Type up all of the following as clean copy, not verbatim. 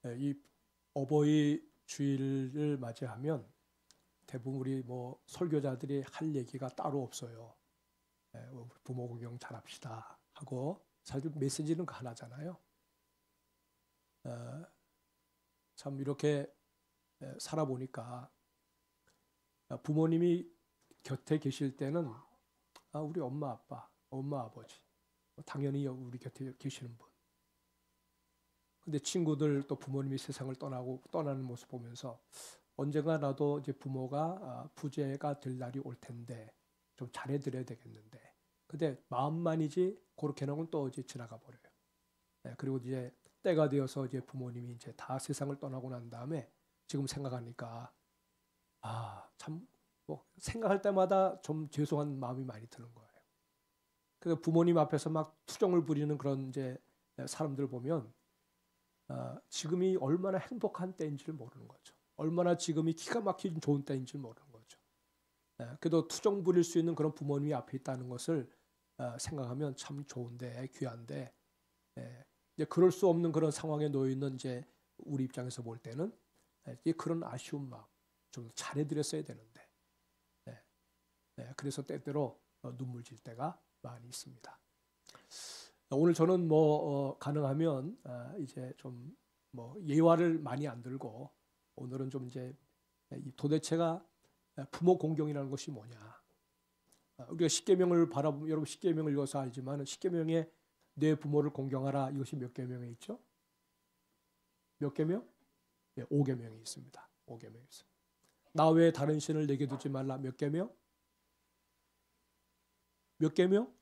이 어버이 주일을 맞이하면 대부분 우리 뭐 설교자들이 할 얘기가 따로 없어요. 부모 공경 잘합시다 하고 사실 메시지는 그 하나잖아요. 참 이렇게 살아보니까 부모님이 곁에 계실 때는 우리 엄마 아빠, 엄마 아버지 당연히 우리 곁에 계시는 분. 근데 친구들 또 부모님이 세상을 떠나는 모습 보면서 언젠가 나도 이제 부모가 부재가 될 날이 올 텐데 좀 잘해드려야 되겠는데. 근데 마음만이지 그렇게는 또 이제 지나가 버려요. 그리고 이제 때가 되어서 이제 부모님이 이제 다 세상을 떠나고 난 다음에 지금 생각하니까 참 뭐 생각할 때마다 좀 죄송한 마음이 많이 드는 거예요. 그 부모님 앞에서 막 투정을 부리는 그런 이제 사람들 보면 지금이 얼마나 행복한 때인지를 모르는 거죠. 얼마나 지금이 기가 막힌 좋은 때인지를 모르는 거죠. 그래도 투정 부릴 수 있는 그런 부모님이 앞에 있다는 것을 생각하면 참 좋은데 귀한데 이제 그럴 수 없는 그런 상황에 놓여 있는 이제 우리 입장에서 볼 때는 이제 그런 아쉬운 마음 좀 잘해드렸어야 되는데 그래서 때때로 눈물 질 때가 많이 있습니다. 오늘 저는 뭐 가능하면 이제 좀 뭐 예화를 많이 안 들고 오늘은 좀 이제 도대체가 부모 공경이라는 것이 뭐냐. 우리가 십계명을 바라보면 여러분 십계명을 읽어서 알지만 십계명에 내 부모를 공경하라 이것이 몇 계명에 있죠? 몇 계명? 네, 5계명이 있습니다. 5계명이 있습니다. 나 외에 다른 신을 내게 두지 말라 몇 계명? 몇 계명?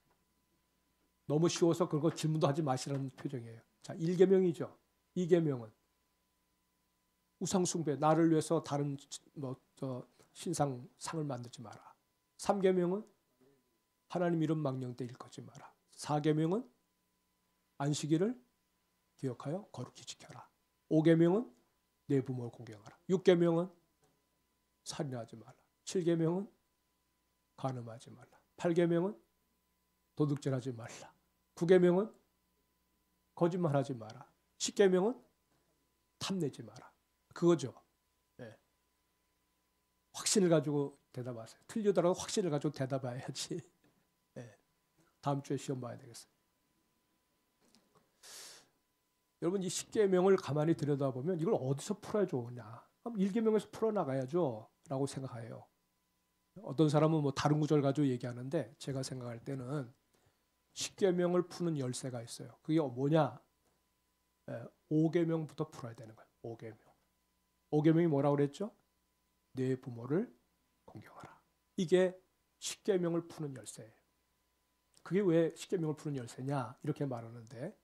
너무 쉬워서 그거 질문도 하지 마시라는 표정이에요. 자, 1계명이죠. 2계명은 우상 숭배, 나를 위해서 다른 신상 상을 만들지 마라. 3계명은 하나님 이름 망령 때 일컫지 마라. 4계명은 안식일을 기억하여 거룩히 지켜라. 5계명은 내 부모를 공경하라. 6계명은 살인하지 말라. 7계명은 간음하지 말라. 8계명은 도둑질하지 말라. 9계명은 거짓말하지 마라. 10계명은 탐내지 마라. 그거죠. 네. 확신을 가지고 대답하세요. 틀리더라도 확신을 가지고 대답해야지. 네. 다음 주에 시험 봐야 되겠어요. 여러분 이 10계명을 가만히 들여다보면 이걸 어디서 풀어야 좋으냐. 1계명에서 풀어나가야죠. 라고 생각해요. 어떤 사람은 뭐 다른 구절 가지고 얘기하는데 제가 생각할 때는 10계명을 푸는 열쇠가 있어요. 그게 뭐냐? 5계명부터 풀어야 되는 거예요. 5계명. 5계명이 뭐라고 그랬죠? 내 부모를 공경하라. 이게 10계명을 푸는 열쇠예요. 그게 왜 10계명을 푸는 열쇠냐? 이렇게 말하는데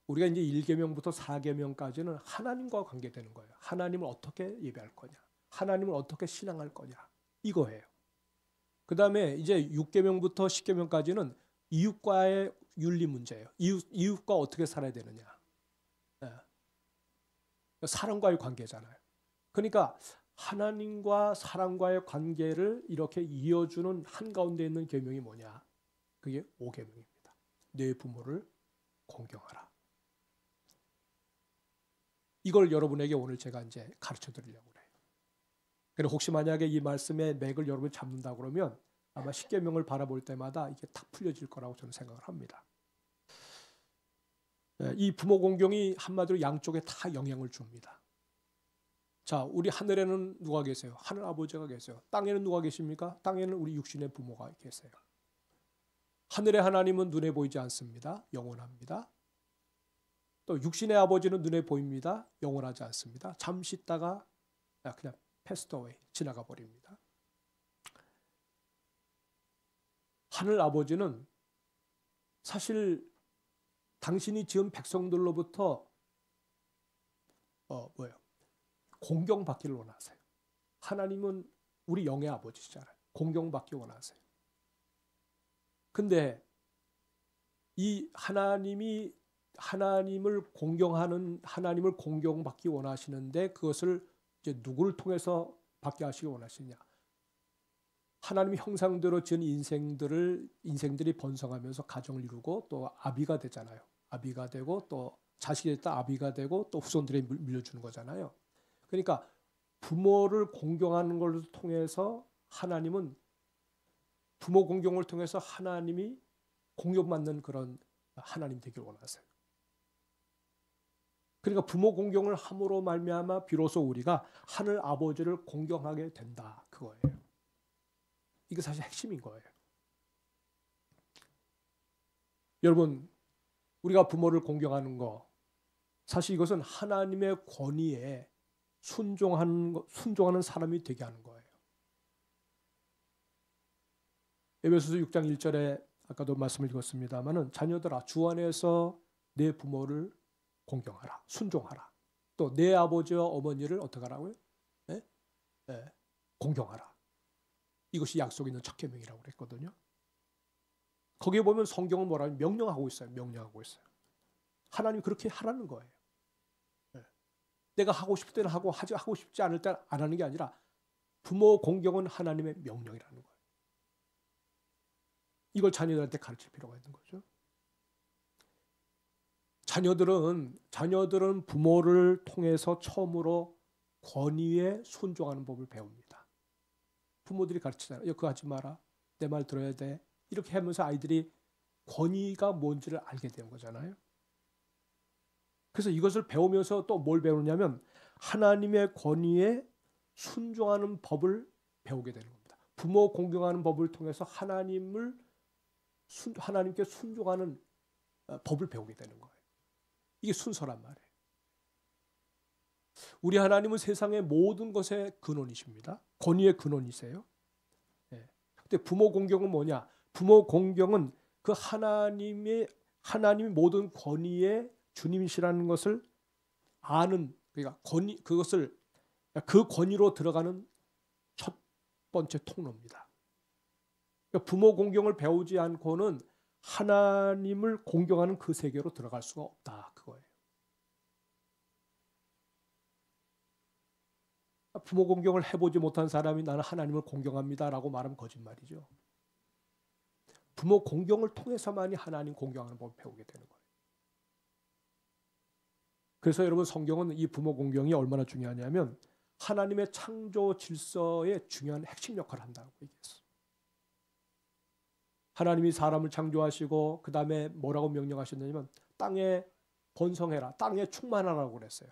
우리가 이제 1계명부터 4계명까지는 하나님과 관계되는 거예요. 하나님을 어떻게 예배할 거냐? 하나님을 어떻게 신앙할 거냐? 이거예요. 그 다음에 이제 6계명부터 10계명까지는 이웃과의 윤리 문제예요. 이웃과 어떻게 살아야 되느냐. 사람과의 관계잖아요. 그러니까 하나님과 사람과의 관계를 이렇게 이어주는 한가운데 있는 계명이 뭐냐. 그게 5계명입니다. 내 부모를 공경하라. 이걸 여러분에게 오늘 제가 이제 가르쳐 드리려고 그래요. 그리고 혹시 만약에 이 말씀의 맥을 여러분이 잡는다 그러면 아마 10계명을 바라볼 때마다 이게 탁 풀려질 거라고 저는 생각을 합니다. 이 부모 공경이 한마디로 양쪽에 다 영향을 줍니다. 자, 우리 하늘에는 누가 계세요? 하늘 아버지가 계세요. 땅에는 누가 계십니까? 땅에는 우리 육신의 부모가 계세요. 하늘의 하나님은 눈에 보이지 않습니다. 영원합니다. 또 육신의 아버지는 눈에 보입니다. 영원하지 않습니다. 잠시 있다가 그냥 패스트 어웨이 지나가 버립니다. 하늘 아버지는 사실 당신이 지은 백성들로부터 공경받기를 원하세요. 하나님은 우리 영의 아버지시잖아요. 공경받기 원하세요. 근데 이 하나님을 공경하는 하나님을 공경받기 원하시는데 그것을 이제 누구를 통해서 받게 하시기 원하시냐? 하나님의 형상대로 지은 인생들이 번성하면서 가정을 이루고 또 아비가 되잖아요. 아비가 되고 또 자식이 됐다 아비가 되고 또 후손들이 물려주는 거잖아요. 그러니까 부모를 공경하는 걸 통해서 하나님은 부모 공경을 통해서 하나님이 공경받는 그런 하나님 되기를 원하세요. 그러니까 부모 공경을 함으로 말미암아 비로소 우리가 하늘 아버지를 공경하게 된다. 그거예요. 이게 사실 핵심인 거예요. 여러분, 우리가 부모를 공경하는 거 사실 이것은 하나님의 권위에 순종하는 사람이 되게 하는 거예요. 에베소서 6장 1절에 아까도 말씀을 드렸습니다마는 자녀들아 주 안에서 내 부모를 공경하라, 순종하라. 또 내 아버지와 어머니를 어떻게 하라고요? 네? 네. 공경하라. 이것이 약속 있는 첫 계명이라고 그랬거든요. 거기에 보면 성경은 뭐라고 명령하고 있어요. 명령하고 있어요. 하나님이 그렇게 하라는 거예요. 네. 내가 하고 싶을 때는 하고 하고 싶지 않을 때는 안 하는 게 아니라 부모 공경은 하나님의 명령이라는 거예요. 이걸 자녀들한테 가르칠 필요가 있는 거죠. 자녀들은 부모를 통해서 처음으로 권위에 순종하는 법을 배웁니다. 부모들이 가르치잖아요. 그거 하지 마라. 내 말 들어야 돼. 이렇게 하면서 아이들이 권위가 뭔지를 알게 된 거잖아요. 그래서 이것을 배우면서 또 뭘 배우냐면 하나님의 권위에 순종하는 법을 배우게 되는 겁니다. 부모 공경하는 법을 통해서 하나님께 순종하는 법을 배우게 되는 거예요. 이게 순서란 말이에요. 우리 하나님은 세상의 모든 것의 근원이십니다. 권위의 근원이세요. 네. 근데 부모 공경은 뭐냐? 부모 공경은 그 하나님이 모든 권위의 주님이시라는 것을 아는, 그러니까 그 권위로 들어가는 첫 번째 통로입니다. 그러니까 부모 공경을 배우지 않고는 하나님을 공경하는 그 세계로 들어갈 수가 없다. 그거예요. 부모 공경을 해보지 못한 사람이 나는 하나님을 공경합니다라고 말하면 거짓말이죠. 부모 공경을 통해서만이 하나님 공경하는 법을 배우게 되는 거예요. 그래서 여러분 성경은 이 부모 공경이 얼마나 중요하냐면 하나님의 창조 질서의 중요한 핵심 역할을 한다고 얘기했어요. 하나님이 사람을 창조하시고 그 다음에 뭐라고 명령하셨냐면 땅에 번성해라, 땅에 충만하라고 그랬어요.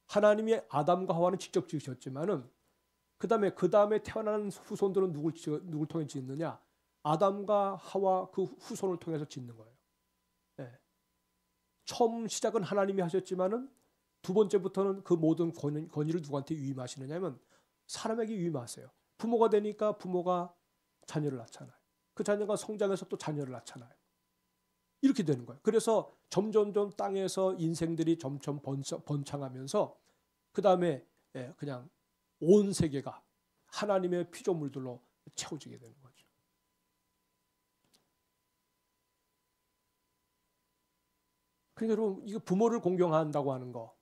하나님이 아담과 하와는 직접 지으셨지만은 그 다음에 태어나는 후손들은 누굴 통해 짓느냐? 아담과 하와 그 후손을 통해서 짓는 거예요. 네. 처음 시작은 하나님이 하셨지만은 두 번째부터는 그 모든 권위를 누구한테 위임하시느냐면 사람에게 위임하세요. 부모가 되니까 부모가 자녀를 낳잖아요. 그 자녀가 성장해서 또 자녀를 낳잖아요. 이렇게 되는 거예요. 그래서 점점점 땅에서 인생들이 점점 번창하면서 그 다음에 그냥 온 세계가 하나님의 피조물들로 채워지게 되는 거죠. 그러니까 여러분 이거 부모를 공경한다고 하는 거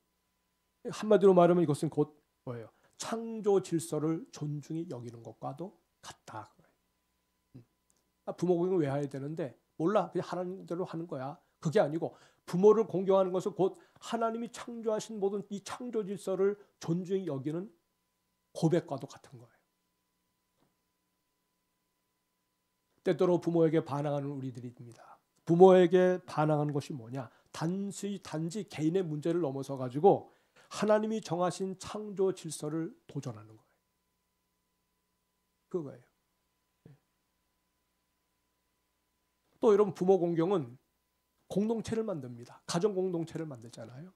한마디로 말하면 이것은 곧 뭐예요? 창조 질서를 존중히 여기는 것과도 같다. 부모 공경을 왜 해야 되는데 몰라 그냥 하나님대로 하는 거야. 그게 아니고 부모를 공경하는 것은 곧 하나님이 창조하신 모든 이 창조 질서를 존중히 여기는 고백과도 같은 거예요. 때때로 부모에게 반항하는 우리들입니다. 부모에게 반항하는 것이 뭐냐? 단지 개인의 문제를 넘어서 가지고 하나님이 정하신 창조 질서를 도전하는 거예요. 그거예요. 또 여러분 부모 공경은 공동체를 만듭니다. 가정 공동체를 만들잖아요.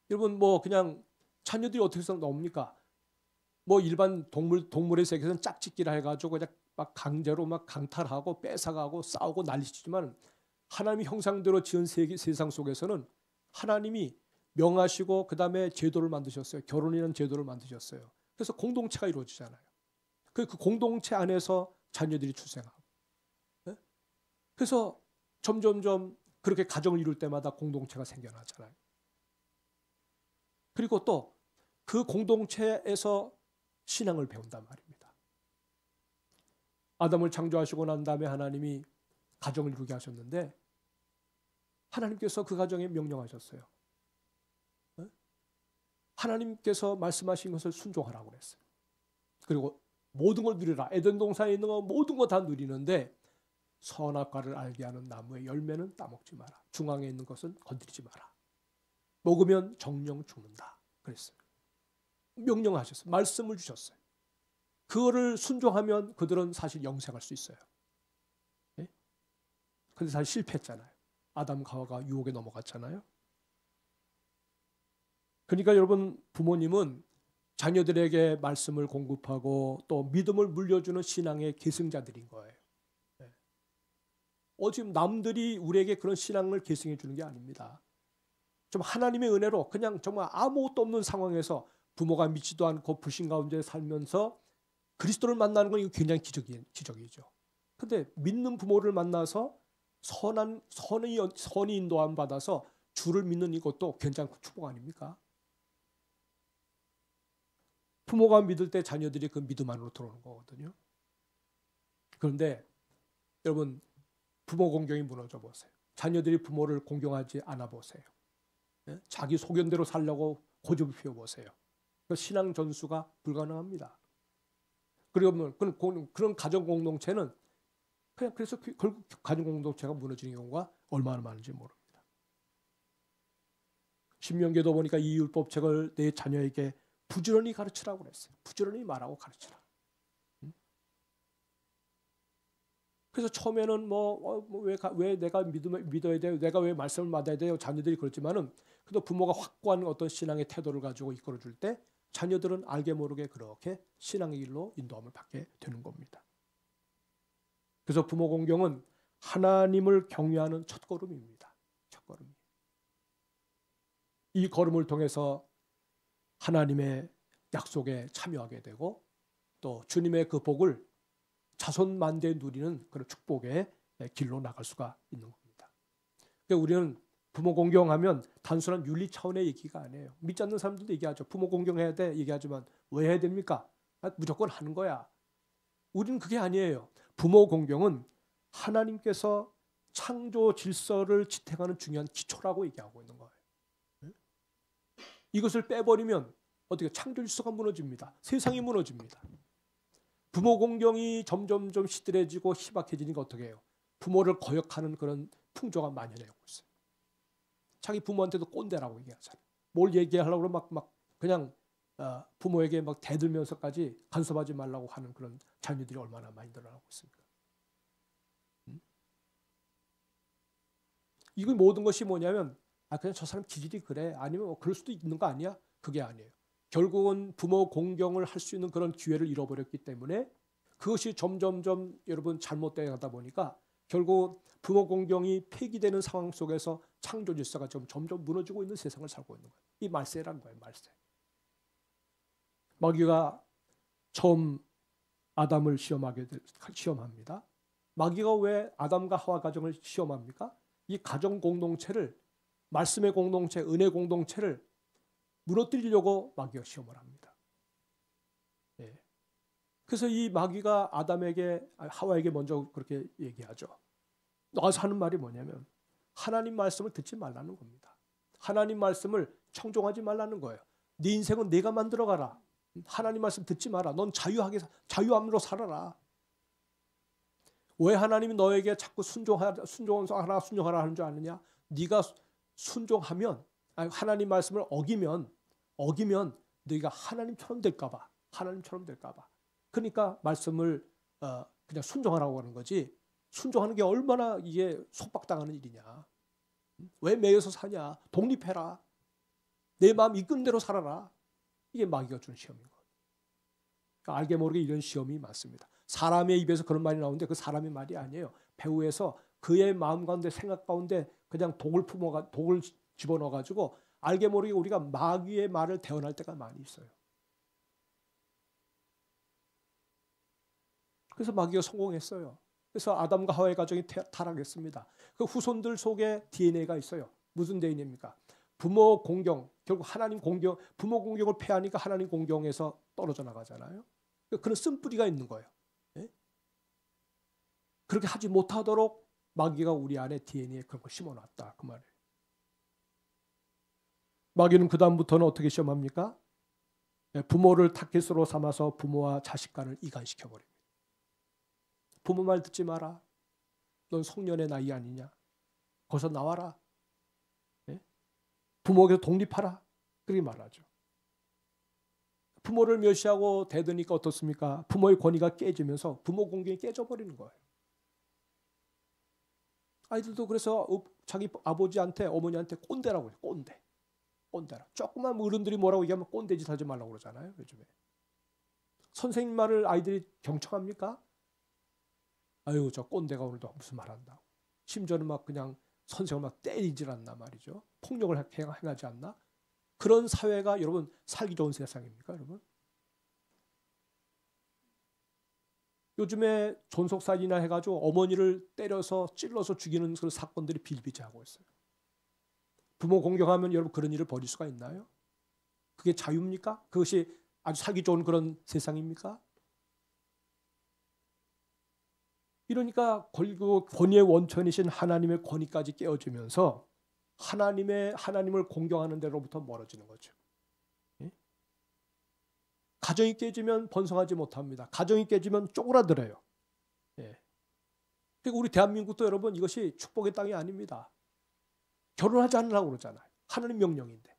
여러분 뭐 그냥 자녀들이 어떻게 해서 나옵니까? 뭐 일반 동물의 세계에서는 짝짓기를 해가지고 그냥 막 강제로 막 강탈하고 뺏어가고 싸우고 난리치지만 하나님의 형상대로 지은 세상 속에서는 하나님이 명하시고 그 다음에 제도를 만드셨어요. 결혼이라는 제도를 만드셨어요. 그래서 공동체가 이루어지잖아요. 그 공동체 안에서 자녀들이 출생하고 그래서 점점점 그렇게 가정을 이룰 때마다 공동체가 생겨나잖아요. 그리고 또 그 공동체에서 신앙을 배운단 말입니다. 아담을 창조하시고 난 다음에 하나님이 가정을 이루게 하셨는데 하나님께서 그 가정에 명령하셨어요. 하나님께서 말씀하신 것을 순종하라고 그랬어요. 그리고 모든 걸 누리라. 에덴 동산에 있는 거 모든 거 다 누리는데 선악과를 알게 하는 나무의 열매는 따먹지 마라. 중앙에 있는 것은 건드리지 마라. 먹으면 정령 죽는다. 그랬어요. 명령하셨어요. 말씀을 주셨어요. 그거를 순종하면 그들은 사실 영생할 수 있어요. 예? 근데 사실 실패했잖아요. 아담과 하와가 유혹에 넘어갔잖아요. 그러니까 여러분, 부모님은 자녀들에게 말씀을 공급하고 또 믿음을 물려주는 신앙의 계승자들인 거예요. 지금 남들이 우리에게 그런 신앙을 계승해 주는 게 아닙니다. 좀 하나님의 은혜로 그냥 정말 아무것도 없는 상황에서 부모가 믿지도 않고 불신 가운데 살면서 그리스도를 만나는 건 이거 굉장히 기적이죠. 근데 믿는 부모를 만나서 선의 인도함 받아서 주를 믿는 이것도 굉장히 축복 아닙니까? 부모가 믿을 때 자녀들이 그 믿음 안으로 들어오는 거거든요. 그런데 여러분, 부모 공경이 무너져 보세요. 자녀들이 부모를 공경하지 않아 보세요. 자기 소견대로 살려고 고집을 피워보세요. 신앙 전수가 불가능합니다. 그리고 그런 가정 공동체는 그래서 결국 가정 공동체가 무너지는 경우가 얼마나 많은지 모릅니다. 신명기도 보니까 이 율법책을 내 자녀에게 부지런히 가르치라고 그랬어요. 부지런히 말하고 가르치라. 그래서 처음에는 왜 내가 믿어야 돼요? 내가 왜 말씀을 받아야 돼요? 자녀들이 그렇지만은 그래도 부모가 확고한 어떤 신앙의 태도를 가지고 이끌어줄 때 자녀들은 알게 모르게 그렇게 신앙의 길로 인도함을 받게 되는 겁니다. 그래서 부모 공경은 하나님을 경외하는 첫걸음입니다. 첫걸음. 이 걸음을 통해서 하나님의 약속에 참여하게 되고 또 주님의 그 복을 자손 만대에 누리는 그런 축복의 길로 나갈 수가 있는 겁니다. 그러니까 우리는 부모 공경하면 단순한 윤리 차원의 얘기가 아니에요. 믿지 않는 사람들도 얘기하죠. 부모 공경해야 돼 얘기하지만 왜 해야 됩니까? 무조건 하는 거야. 우리는 그게 아니에요. 부모 공경은 하나님께서 창조 질서를 지탱하는 중요한 기초라고 얘기하고 있는 거예요. 이것을 빼버리면 어떻게 창조 질서가 무너집니다. 세상이 무너집니다. 부모 공경이 점점점 시들해지고 희박해지니까 어떻게 해요? 부모를 거역하는 그런 풍조가 만연해오고 있어요. 자기 부모한테도 꼰대라고 얘기하잖아요. 뭘 얘기하려고 그러면 막 그냥 부모에게 막 대들면서까지 간섭하지 말라고 하는 그런 자녀들이 얼마나 많이 늘어나고 있습니까? 이 모든 것이 뭐냐면 그냥 저 사람 기질이 그래. 아니면 그럴 수도 있는 거 아니야? 그게 아니에요. 결국은 부모 공경을 할 수 있는 그런 기회를 잃어버렸기 때문에 그것이 점점점 여러분 잘못되어 가다 보니까 결국 부모 공경이 폐기되는 상황 속에서 창조 질서가 점점 무너지고 있는 세상을 살고 있는 거예요. 이 말세라는 거예요. 말세. 마귀가 처음 아담을 시험합니다. 마귀가 왜 아담과 하와 가정을 시험합니까? 이 가정 공동체를 말씀의 공동체, 은혜 공동체를 무너뜨리려고 마귀가 시험을 합니다. 예. 그래서 이 마귀가 하와에게 먼저 그렇게 얘기하죠. 나와서 하는 말이 뭐냐면 하나님 말씀을 듣지 말라는 겁니다. 하나님 말씀을 청종하지 말라는 거예요. 네 인생은 네가 만들어가라. 하나님 말씀 듣지 마라. 넌 자유함으로 살아라. 왜 하나님이 너에게 자꾸 순종하라 하는 줄 아느냐? 네가 순종하면 하나님 말씀을 어기면 너희가 하나님처럼 될까 봐. 그러니까 말씀을 그냥 순종하라고 하는 거지. 순종하는 게 얼마나 이게 속박당하는 일이냐. 왜 매여서 사냐. 독립해라. 내 마음 이끄는 대로 살아라. 이게 마귀가 주는 시험인 거예요. 그러니까 알게 모르게 이런 시험이 많습니다. 사람의 입에서 그런 말이 나오는데 그 사람의 말이 아니에요. 배후에서 그의 마음 가운데 생각 가운데 그냥 독을 집어넣어가지고 알게 모르게 우리가 마귀의 말을 대언할 때가 많이 있어요. 그래서 마귀가 성공했어요. 그래서 아담과 하와의 가정이 타락했습니다. 그 후손들 속에 DNA가 있어요. 무슨 DNA입니까? 부모 공경, 결국 부모 공경을 폐하니까 하나님 공경에서 떨어져 나가잖아요. 그런 쓴뿌리가 있는 거예요. 네? 그렇게 하지 못하도록 마귀가 우리 안에 DNA에 그런 걸 심어놨다 그 말이에요. 마귀는 그 다음부터는 어떻게 시험합니까? 부모를 타깃으로 삼아서 부모와 자식 간을 이간시켜버립니다. 부모 말 듣지 마라. 넌 성년의 나이 아니냐. 거기서 나와라. 부모에게서 독립하라. 그렇게 말하죠. 부모를 멸시하고 대드니까 어떻습니까? 부모의 권위가 깨지면서 부모 공경이 깨져버리는 거예요. 아이들도 그래서 자기 아버지한테 어머니한테 꼰대라고 해요. 꼰대. 꼰대라. 조그만 어른들이 뭐라고 얘기하면 꼰대짓 하지 말라고 그러잖아요. 요즘에. 선생님 말을 아이들이 경청합니까? 아유 저 꼰대가 오늘도 무슨 말 한다고. 심지어는 막 그냥 선생을 막 때리질 않나 말이죠. 폭력을 행하지 않나? 그런 사회가 여러분 살기 좋은 세상입니까 여러분? 요즘에 존속살인이나 해가지고 어머니를 때려서 찔러서 죽이는 그런 사건들이 비일비재하고 있어요. 부모 공경하면 여러분 그런 일을 벌일 수가 있나요? 그게 자유입니까? 그것이 아주 살기 좋은 그런 세상입니까? 이러니까 권위의 원천이신 하나님의 권위까지 깨어지면서 하나님을 공경하는 데로부터 멀어지는 거죠. 예? 가정이 깨지면 번성하지 못합니다. 가정이 깨지면 쪼그라들어요. 예. 그리고 우리 대한민국도 여러분 이것이 축복의 땅이 아닙니다. 결혼하지 않으라고 그러잖아요. 하나님 명령인데.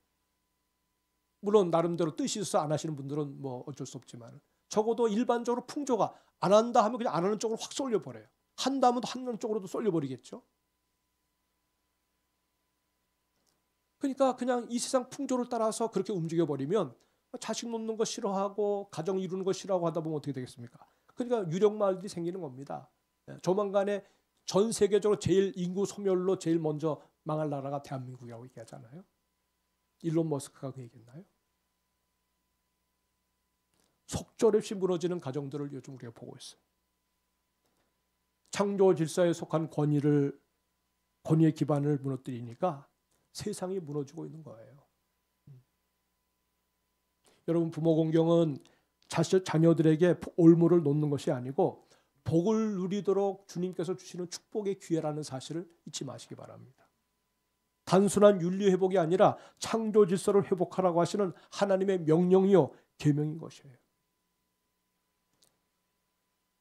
물론 나름대로 뜻이 있어서 안 하시는 분들은 뭐 어쩔 수 없지만 적어도 일반적으로 풍조가 안 한다 하면 그냥 안 하는 쪽으로 확 쏠려버려요. 한다 하면 하는 쪽으로도 쏠려버리겠죠. 그러니까 그냥 이 세상 풍조를 따라서 그렇게 움직여버리면 자식 놓는 거 싫어하고 가정 이루는 거 싫어하고 하다 보면 어떻게 되겠습니까? 그러니까 유령마을들이 생기는 겁니다. 조만간에 전 세계적으로 제일 인구 소멸로 제일 먼저 망할 나라가 대한민국이라고 얘기하잖아요. 일론 머스크가 그 얘기했나요? 속절없이 무너지는 가정들을 요즘 우리가 보고 있어요. 창조 질서에 속한 권위의 기반을 무너뜨리니까 세상이 무너지고 있는 거예요. 여러분 부모 공경은 자녀들에게 올무를 놓는 것이 아니고 복을 누리도록 주님께서 주시는 축복의 기회라는 사실을 잊지 마시기 바랍니다. 단순한 윤리 회복이 아니라 창조 질서를 회복하라고 하시는 하나님의 명령이요 계명인 것이에요.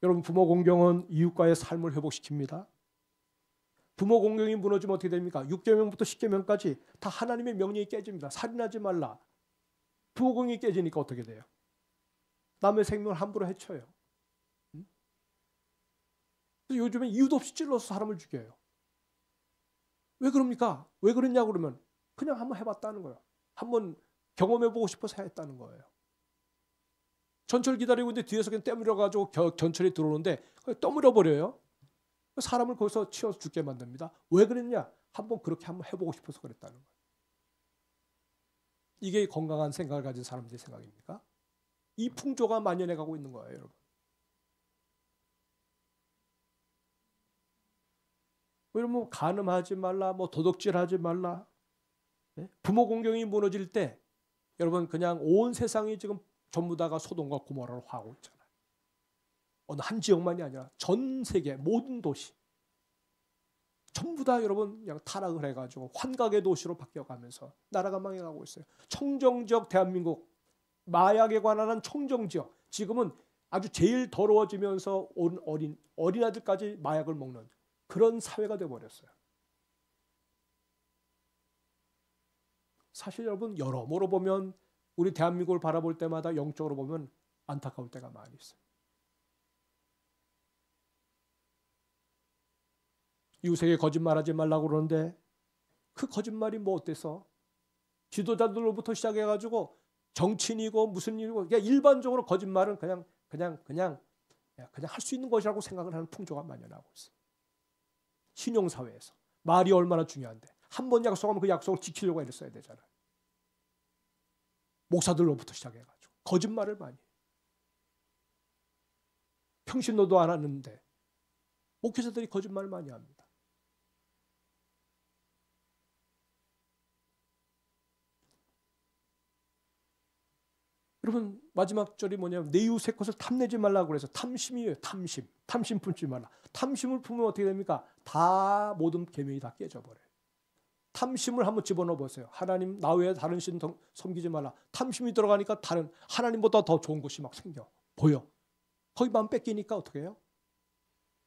여러분 부모 공경은 이웃과의 삶을 회복시킵니다. 부모 공경이 무너지면 어떻게 됩니까? 6계명부터 10계명까지 다 하나님의 명령이 깨집니다. 살인하지 말라. 부모 공경이 깨지니까 어떻게 돼요? 남의 생명을 함부로 해쳐요. 그래서 요즘에 이유도 없이 찔러서 사람을 죽여요. 왜 그럽니까? 왜 그랬냐고 그러면 그냥 한번 해봤다는 거예요. 한번 경험해보고 싶어서 했다는 거예요. 전철 기다리고 있는데 뒤에서 그냥 때밀어가지고 전철이 들어오는데 떠밀어버려요. 사람을 거기서 치워서 죽게 만듭니다. 왜 그랬냐? 한번 그렇게 한번 해보고 싶어서 그랬다는 거예요. 이게 건강한 생각을 가진 사람들의 생각입니까? 이 풍조가 만연해가고 있는 거예요, 여러분. 뭐 간음하지 말라, 뭐 도둑질하지 말라. 부모 공경이 무너질 때 여러분 그냥 온 세상이 지금 전부 다가 소돔과 고모라로 화하고 있잖아요. 어느 한 지역만이 아니라 전 세계 모든 도시 전부 다 여러분 그냥 타락을 해가지고 환각의 도시로 바뀌어가면서 나라가 망해가고 있어요. 청정지역 대한민국 마약에 관한 청정지역 지금은 아주 제일 더러워지면서 어린아들까지 마약을 먹는 그런 사회가 되어버렸어요. 사실 여러분 여러모로 보면 우리 대한민국을 바라볼 때마다 영적으로 보면 안타까울 때가 많이 있어요. 이웃에게 거짓말하지 말라고 그러는데 그 거짓말이 뭐 어때서? 지도자들로부터 시작해가지고 정치인이고 무슨 일이고 그냥 일반적으로 거짓말은 그냥 할 수 있는 것이라고 생각을 하는 풍조가 만연하고 있어요. 신용사회에서 말이 얼마나 중요한데 한 번 약속하면 그 약속을 지키려고 애를 써야 되잖아요. 목사들로부터 시작해가지고 거짓말을 많이 해요. 평신도도 안 하는데 목회자들이 거짓말을 많이 합니다. 여러분 마지막 절이 뭐냐면 내 이웃의 것을 탐내지 말라고 그래서 탐심이에요. 탐심 품지 말라. 탐심을 품으면 어떻게 됩니까? 다 모든 계명이 다 깨져버려요. 탐심을 한번 집어넣어 보세요. 하나님 나 외에 다른 신 섬기지 말라. 탐심이 들어가니까 다른 하나님보다 더 좋은 것이 막 생겨 보여. 거기 마음 뺏기니까 어떻게 해요?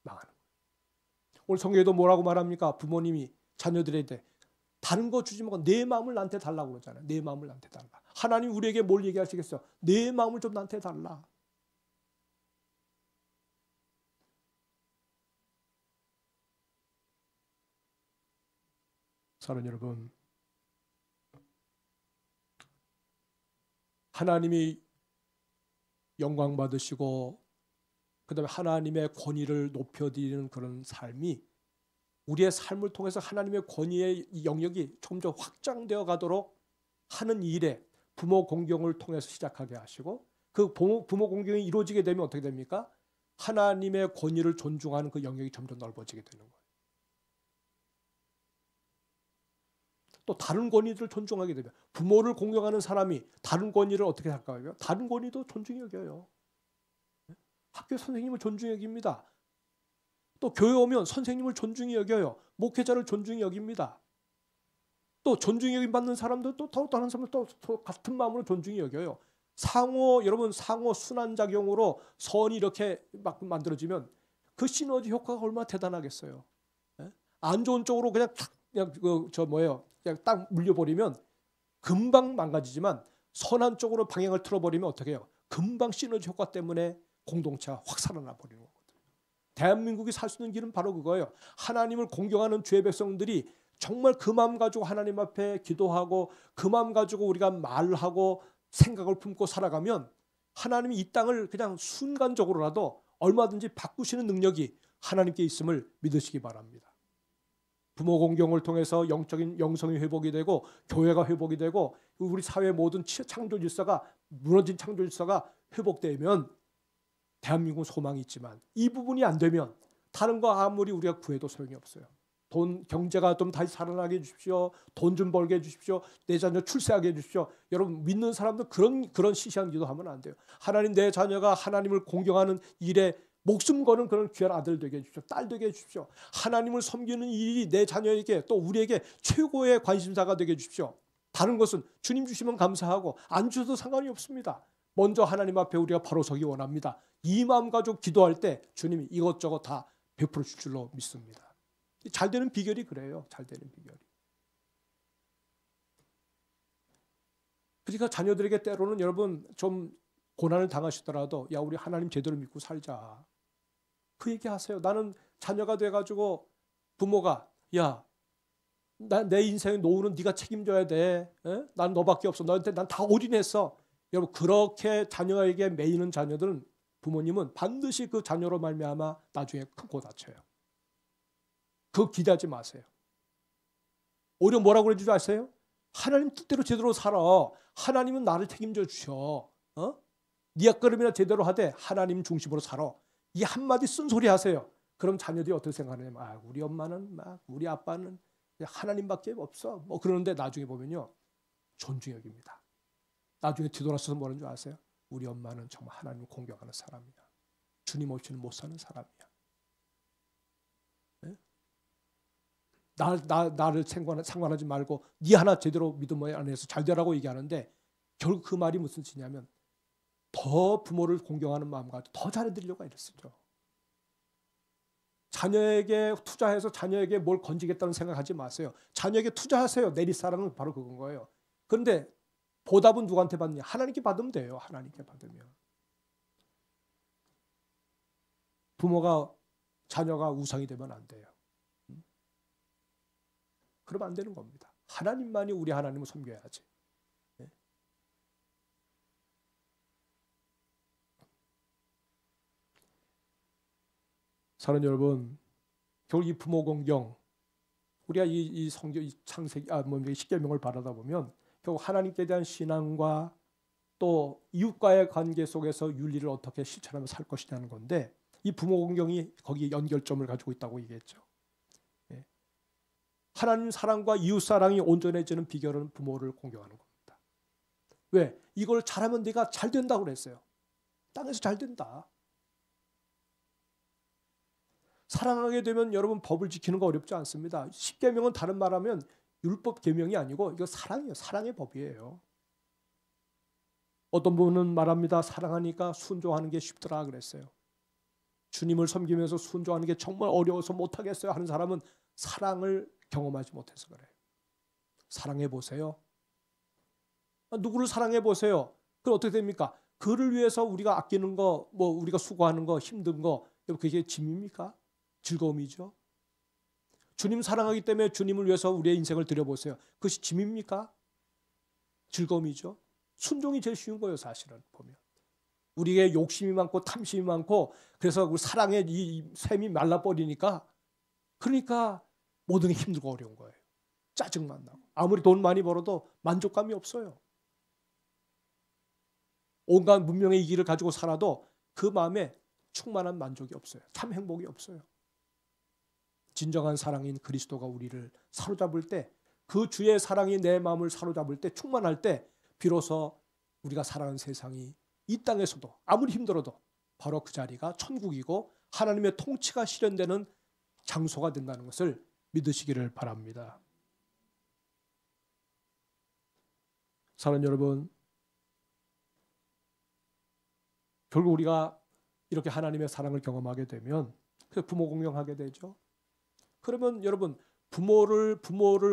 망하는 거예요. 오늘 성경에도 뭐라고 말합니까? 부모님이 자녀들에게 다른 거 주지 말고 내 마음을 나한테 달라고 그러잖아요. 내 마음을 나한테 달라. 하나님 우리에게 뭘 얘기하시겠어요? 내 마음을 좀 나한테 달라. 사랑하는 여러분, 하나님이 영광 받으시고 그 다음에 하나님의 권위를 높여드리는 그런 삶이 우리의 삶을 통해서 하나님의 권위의 영역이 점점 확장되어 가도록 하는 일에 부모 공경을 통해서 시작하게 하시고 그 부모 공경이 이루어지게 되면 어떻게 됩니까? 하나님의 권위를 존중하는 그 영역이 점점 넓어지게 되는 거예요. 또 다른 권위들을 존중하게 되면 부모를 공경하는 사람이 다른 권위를 어떻게 할까요? 다른 권위도 존중히 여겨요. 학교 선생님을 존중히 여깁니다. 또 교회 오면 선생님을 존중히 여겨요. 목회자를 존중히 여깁니다. 또 존중히 여김 받는 사람도 또 다른 사람들 또 같은 마음으로 존중히 여겨요. 여러분 상호 순환작용으로 선이 이렇게 막 만들어지면 그 시너지 효과가 얼마나 대단하겠어요. 안 좋은 쪽으로 그냥 딱 물려버리면 금방 망가지지만 선한 쪽으로 방향을 틀어버리면 어떻게 해요? 금방 시너지 효과 때문에 공동체가 확 살아나 버리는 거거든요. 대한민국이 살 수 있는 길은 바로 그거예요. 하나님을 공경하는 주의 백성들이 정말 그 마음 가지고 하나님 앞에 기도하고 그 마음 가지고 우리가 말하고 생각을 품고 살아가면 하나님이 이 땅을 그냥 순간적으로라도 얼마든지 바꾸시는 능력이 하나님께 있음을 믿으시기 바랍니다. 부모 공경을 통해서 영적인 영성이 회복이 되고 교회가 회복이 되고 우리 사회 모든 창조 질서가 무너진 창조 질서가 회복되면 대한민국은 소망이 있지만 이 부분이 안 되면 다른 거 아무리 우리가 구해도 소용이 없어요. 경제가 좀 다시 살아나게 해주십시오. 돈 좀 벌게 해주십시오. 내 자녀 출세하게 해주십시오. 여러분 믿는 사람들 그런 시시한 기도하면 안 돼요. 하나님 내 자녀가 하나님을 공경하는 일에 목숨 거는 그런 귀한 아들 되게 해주십시오. 딸 되게 해주십시오. 하나님을 섬기는 일이 내 자녀에게 또 우리에게 최고의 관심사가 되게 해주십시오. 다른 것은 주님 주시면 감사하고 안 주셔도 상관이 없습니다. 먼저 하나님 앞에 우리가 바로 서기 원합니다. 이 마음 가지고 기도할 때 주님이 이것저것 다 베풀어 줄 줄로 믿습니다. 잘 되는 비결이 그래요. 잘 되는 비결이. 그러니까 자녀들에게 때로는 여러분 좀 고난을 당하시더라도 야 우리 하나님 제대로 믿고 살자. 그 얘기하세요. 나는 자녀가 돼가지고 부모가 야 내 인생의 노후는 네가 책임져야 돼. 난 너밖에 없어. 너한테 난 다 올인했어. 여러분 그렇게 자녀에게 매이는 자녀들은 부모님은 반드시 그 자녀로 말미암아 나중에 크고 다쳐요. 그거 기대하지 마세요. 오히려 뭐라고 그러는 줄 아세요? 하나님 뜻대로 제대로 살아. 하나님은 나를 책임져 주셔. 네 앞걸음이나 제대로 하되 하나님 중심으로 살아. 이 한마디 쓴소리 하세요. 그럼 자녀들이 어떻게 생각하냐면 우리 엄마는 막 우리 아빠는 하나님밖에 없어. 뭐 그러는데 나중에 보면요. 존중히 여깁니다. 나중에 뒤돌아서서 뭐라는 줄 아세요? 우리 엄마는 정말 하나님을 공경하는 사람이야. 주님 없이는 못 사는 사람이야. 네? 나를 상관하지 말고 네 하나 제대로 믿음 안에서 잘 되라고 얘기하는데 결국 그 말이 무슨 뜻이냐면 더 부모를 공경하는 마음과 더 잘해드리려고 애쓰죠. 자녀에게 투자해서 자녀에게 뭘 건지겠다는 생각하지 마세요. 자녀에게 투자하세요. 내리사랑은 바로 그건 거예요. 그런데 보답은 누구한테 받느냐? 하나님께 받으면 돼요. 하나님께 받으면. 부모가 자녀가 우상이 되면 안 돼요. 그러면 안 되는 겁니다. 하나님만이 우리 하나님을 섬겨야지. 네? 사랑하는 여러분, 결국 이 부모 공경, 우리가 이 성경, 이 창세기, 십계명을 바라다 보면 결국 하나님께 대한 신앙과 또 이웃과의 관계 속에서 윤리를 어떻게 실천하며 살 것이냐는 건데 이 부모 공경이 거기에 연결점을 가지고 있다고 얘기했죠. 예. 하나님 사랑과 이웃 사랑이 온전해지는 비결은 부모를 공경하는 겁니다. 왜? 이걸 잘하면 네가 잘 된다고 그랬어요. 땅에서 잘 된다. 사랑하게 되면 여러분 법을 지키는 거 어렵지 않습니다. 십계명은 다른 말하면 율법 계명이 아니고 이거 사랑이에요. 사랑의 법이에요. 어떤 분은 말합니다. 사랑하니까 순종하는 게 쉽더라 그랬어요. 주님을 섬기면서 순종하는 게 정말 어려워서 못하겠어요 하는 사람은 사랑을 경험하지 못해서 그래요. 사랑해 보세요. 누구를 사랑해 보세요. 그럼 어떻게 됩니까? 그를 위해서 우리가 아끼는 거, 뭐 우리가 수고하는 거, 힘든 거, 그게 짐입니까? 즐거움이죠. 주님 사랑하기 때문에 주님을 위해서 우리의 인생을 드려보세요. 그것이 짐입니까? 즐거움이죠. 순종이 제일 쉬운 거예요, 사실은 보면. 우리의 욕심이 많고 탐심이 많고 그래서 우리 사랑의 이 샘이 말라버리니까 그러니까 모든 게 힘들고 어려운 거예요. 짜증만 나고 아무리 돈 많이 벌어도 만족감이 없어요. 온갖 문명의 이기를 가지고 살아도 그 마음에 충만한 만족이 없어요. 참 행복이 없어요. 진정한 사랑인 그리스도가 우리를 사로잡을 때, 그 주의 사랑이 내 마음을 사로잡을 때, 충만할 때 비로소 우리가 살아가는 세상이 이 땅에서도 아무리 힘들어도 바로 그 자리가 천국이고 하나님의 통치가 실현되는 장소가 된다는 것을 믿으시기를 바랍니다. 사랑하는 여러분, 결국 우리가 이렇게 하나님의 사랑을 경험하게 되면 부모 공경하게 되죠. 그러면 여러분 부모를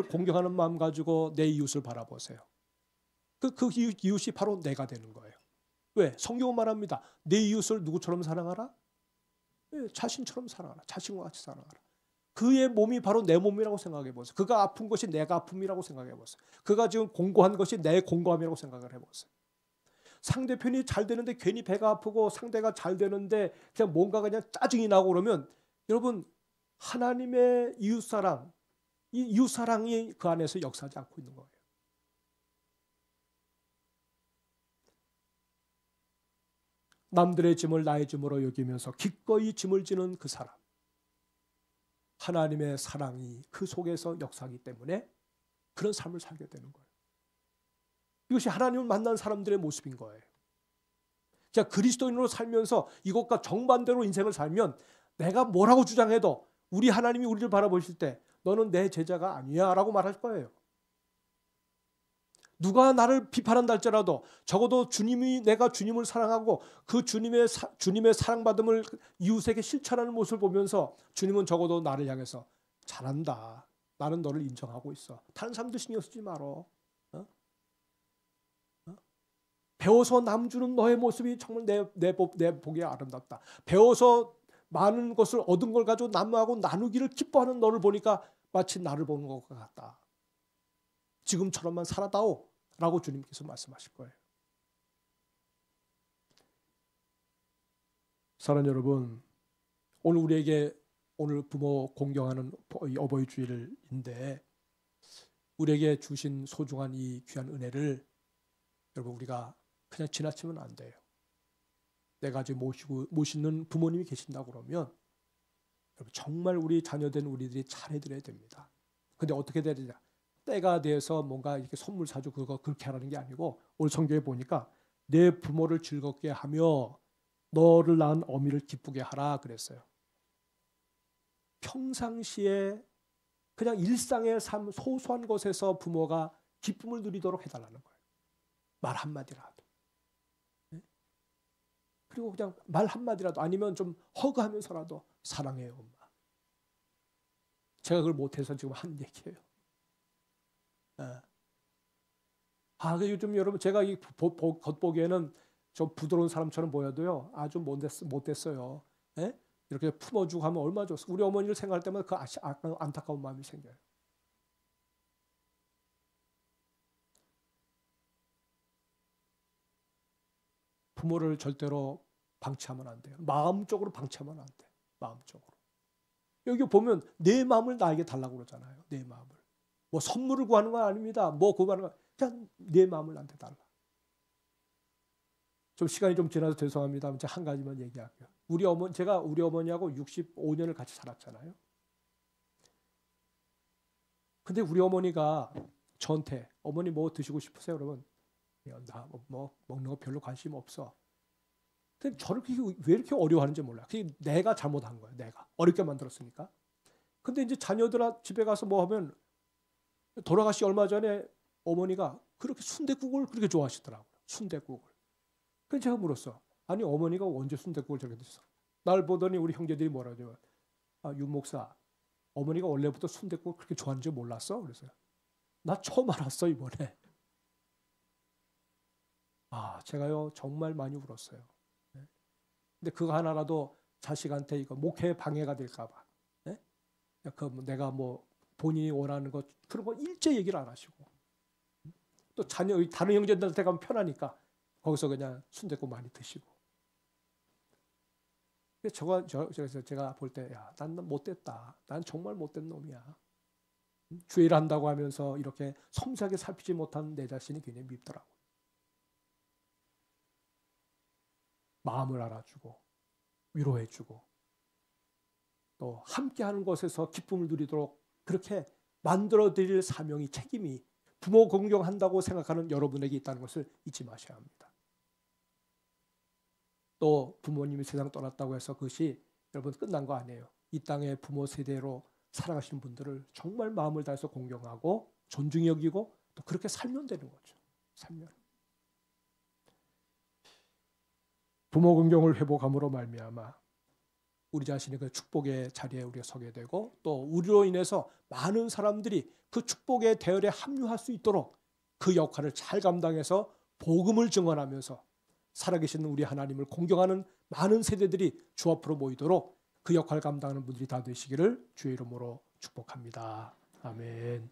공경하는 마음 가지고 내 이웃을 바라보세요. 그 이웃이 바로 내가 되는 거예요. 왜? 성경은 말합니다. 내 이웃을 누구처럼 사랑하라? 네, 자신처럼 사랑하라. 자신과 같이 사랑하라. 그의 몸이 바로 내 몸이라고 생각해 보세요. 그가 아픈 것이 내가 아픔이라고 생각해 보세요. 그가 지금 공고한 것이 내 공고함이라고 생각을 해보세요. 상대편이 잘 되는데 괜히 배가 아프고 상대가 잘 되는데 그냥 뭔가 그냥 짜증이 나고 그러면 여러분 하나님의 이웃사랑, 이 이웃사랑이 그 안에서 역사하지 않고 있는 거예요. 남들의 짐을 나의 짐으로 여기면서 기꺼이 짐을 지는 그 사람. 하나님의 사랑이 그 속에서 역사하기 때문에 그런 삶을 살게 되는 거예요. 이것이 하나님을 만난 사람들의 모습인 거예요. 자, 그리스도인으로 살면서 이것과 정반대로 인생을 살면 내가 뭐라고 주장해도 우리 하나님이 우리를 바라보실 때 너는 내 제자가 아니야 라고 말할 거예요. 누가 나를 비판한다 할지라도 적어도 내가 주님을 사랑하고 그 주님의 사랑받음을 이웃에게 실천하는 모습을 보면서 주님은 적어도 나를 향해서 잘한다. 나는 너를 인정하고 있어. 다른 사람들 신경 쓰지 말어. 배워서 남 주는 너의 모습이 정말 내 보기에 아름답다. 배워서 많은 것을 얻은 걸 가지고 남하고 나누기를 기뻐하는 너를 보니까 마치 나를 보는 것 같다. 지금처럼만 살아다오 라고 주님께서 말씀하실 거예요. 사랑하는 여러분, 오늘 우리에게 오늘 부모 공경하는 어버이 주일인데 우리에게 주신 소중한 이 귀한 은혜를 여러분 우리가 그냥 지나치면 안 돼요. 내가 지금 모시는 부모님이 계신다고 그러면 여러분 정말 우리 자녀된 우리들이 잘해드려야 됩니다. 근데 어떻게 해야 되냐? 때가 돼서 뭔가 이렇게 선물 사주고 그거 그렇게 하라는 게 아니고 오늘 성경에 보니까 내 부모를 즐겁게 하며 너를 낳은 어미를 기쁘게 하라 그랬어요. 평상시에 그냥 일상의 삶 소소한 것에서 부모가 기쁨을 누리도록 해달라는 거예요. 말 한마디라도. 그리고 그냥 말 한마디라도 아니면 좀 허그하면서라도 사랑해요 엄마. 제가 그걸 못해서 지금 한 얘기예요. 요즘 여러분 제가 이 겉보기에는 좀 부드러운 사람처럼 보여도요 아주 못됐어요. 예? 이렇게 품어주고 하면 얼마나 좋았어. 우리 어머니를 생각할 때마다 그 안타까운 마음이 생겨요. 부모를 절대로 방치하면 안 돼요. 마음적으로 방치하면 안 돼. 마음적으로. 여기 보면 내 마음을 나에게 달라고 그러잖아요. 내 마음을. 뭐 선물을 구하는 건 아닙니다. 뭐 구하는 건 그냥 내 마음을 나한테 달라. 좀 시간이 좀 지나서 죄송합니다. 한 가지만 얘기할게요. 제가 우리 어머니하고 65년을 같이 살았잖아요. 근데 우리 어머니가 저한테 어머니 뭐 드시고 싶으세요? 그러면 나 뭐 먹는 거 별로 관심 없어. 근데 저렇게 왜 이렇게 어려워하는지 몰라. 그게 내가 잘못한 거야. 내가 어렵게 만들었으니까. 근데 이제 자녀들 집에 가서 뭐 하면 돌아가시 얼마 전에 어머니가 그렇게 순댓국을 그렇게 좋아하시더라고요. 순댓국을. 그래서 제가 물었어. 아니 어머니가 언제 순댓국을 저렇게 드셨어? 날 보더니 우리 형제들이 뭐라죠? 윤 목사, 어머니가 원래부터 순댓국을 그렇게 좋아하는 줄 몰랐어? 그래서 나 처음 알았어 이번에. 제가요 정말 많이 울었어요. 근데 그거 하나라도 자식한테 이거 목회 방해가 될까봐. 네? 내가 뭐 본인이 원하는 것 그런 거 일제 얘기를 안 하시고 또 자녀 다른 형제들한테 가면 편하니까 거기서 그냥 순댓국 많이 드시고. 그래서 제가 볼 때 난 못됐다. 난 정말 못된 놈이야. 주의를 한다고 하면서 이렇게 섬세하게 살피지 못한 내 자신이 굉장히 밉더라고. 마음을 알아주고 위로해주고 또 함께하는 것에서 기쁨을 누리도록 그렇게 만들어드릴 사명이 책임이 부모 공경한다고 생각하는 여러분에게 있다는 것을 잊지 마셔야 합니다. 또 부모님이 세상 떠났다고 해서 그것이 여러분 끝난 거 아니에요. 이 땅의 부모 세대로 살아가시는 분들을 정말 마음을 다해서 공경하고 존중히 여기고 또 그렇게 살면 되는 거죠. 살면. 부모 공경을 회복함으로 말미암아 우리 자신이 그 축복의 자리에 우리가 서게 되고 또 우리로 인해서 많은 사람들이 그 축복의 대열에 합류할 수 있도록 그 역할을 잘 감당해서 복음을 증언하면서 살아계신 우리 하나님을 공경하는 많은 세대들이 주 앞으로 모이도록 그 역할을 감당하는 분들이 다 되시기를 주의 이름으로 축복합니다. 아멘.